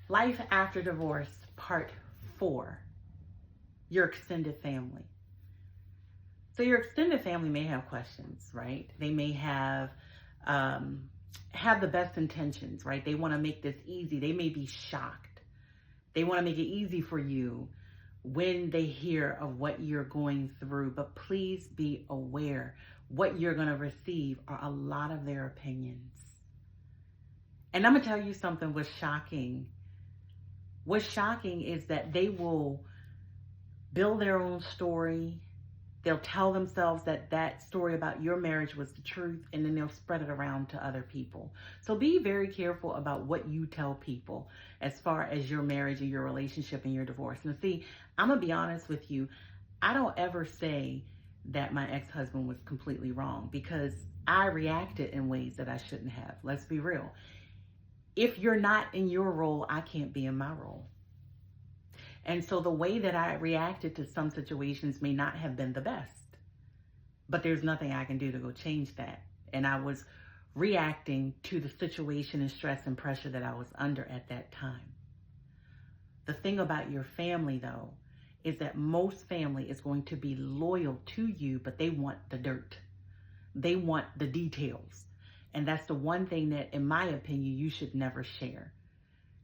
Life after divorce, part 4, your extended family. So your extended family may have questions, right? They may have the best intentions, right? They want to make this easy. They may be shocked. They want to make it easy for you when they hear of what you're going through. But please be aware, what you're going to receive are a lot of their opinions. And I'm going to tell you something was shocking. What's shocking is that they will build their own story. They'll tell themselves that that story about your marriage was the truth, and then they'll spread it around to other people. So be very careful about what you tell people as far as your marriage and your relationship and your divorce. Now, see, I'm going to be honest with you. I don't ever say that my ex-husband was completely wrong, because I reacted in ways that I shouldn't have. Let's be real. If you're not in your role, I can't be in my role. And so the way that I reacted to some situations may not have been the best, but there's nothing I can do to go change that. And I was reacting to the situation and stress and pressure that I was under at that time. The thing about your family, though, is that most family is going to be loyal to you, but they want the dirt. They want the details. And that's the one thing that, in my opinion, you should never share.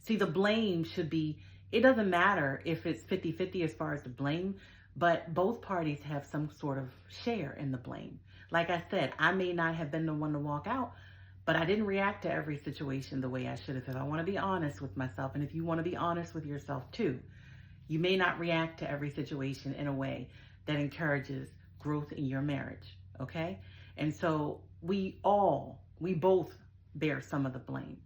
See, the blame should be, it doesn't matter if it's 50-50 as far as the blame, but both parties have some sort of share in the blame. Like I said, I may not have been the one to walk out, but I didn't react to every situation the way I should have. If I want to be honest with myself, and if you want to be honest with yourself too, you may not react to every situation in a way that encourages growth in your marriage, okay? And so we both bear some of the blame.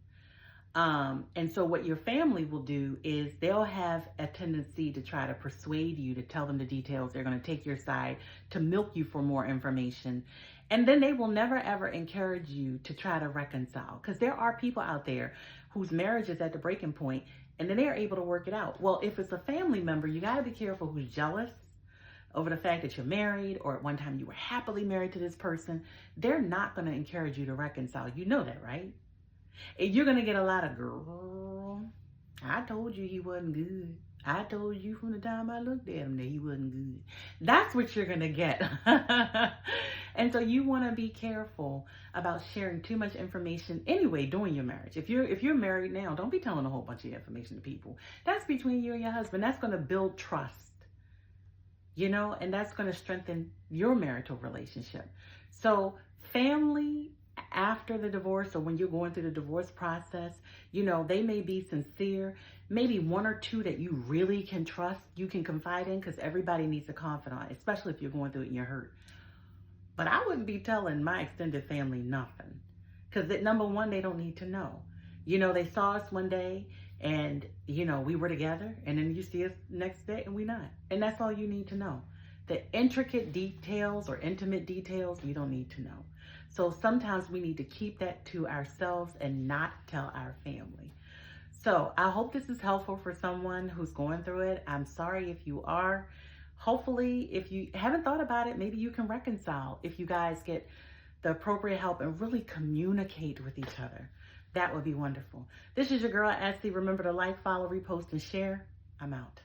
And so what your family will do is they'll have a tendency to try to persuade you, to tell them the details. They're going to take your side, to milk you for more information. And then they will never, ever encourage you to try to reconcile, because there are people out there whose marriage is at the breaking point, and then they're able to work it out. Well, if it's a family member, you got to be careful who's jealous over the fact that you're married, or at one time you were happily married to this person. They're not going to encourage you to reconcile. You know that, right? And you're going to get a lot of, girl, I told you he wasn't good. I told you from the time I looked at him that he wasn't good. That's what you're going to get. And so you want to be careful about sharing too much information anyway during your marriage. If you're married now, don't be telling a whole bunch of information to people. That's between you and your husband. That's going to build trust. You know, and that's going to strengthen your marital relationship. So family after the divorce, or when you're going through the divorce process, you know, they may be sincere. Maybe one or two that you really can trust, you can confide in, because everybody needs a confidant, especially if you're going through it and you're hurt. But I wouldn't be telling my extended family nothing, because number one, they don't need to know. You know, they saw us one day and, you know, we were together, and then you see us next day and we're not. And that's all you need to know. The intricate details or intimate details, you don't need to know. So sometimes we need to keep that to ourselves and not tell our family. So I hope this is helpful for someone who's going through it. I'm sorry if you are. Hopefully, if you haven't thought about it, maybe you can reconcile if you guys get the appropriate help and really communicate with each other. That would be wonderful. This is your girl, Essie. Remember to like, follow, repost, and share. I'm out.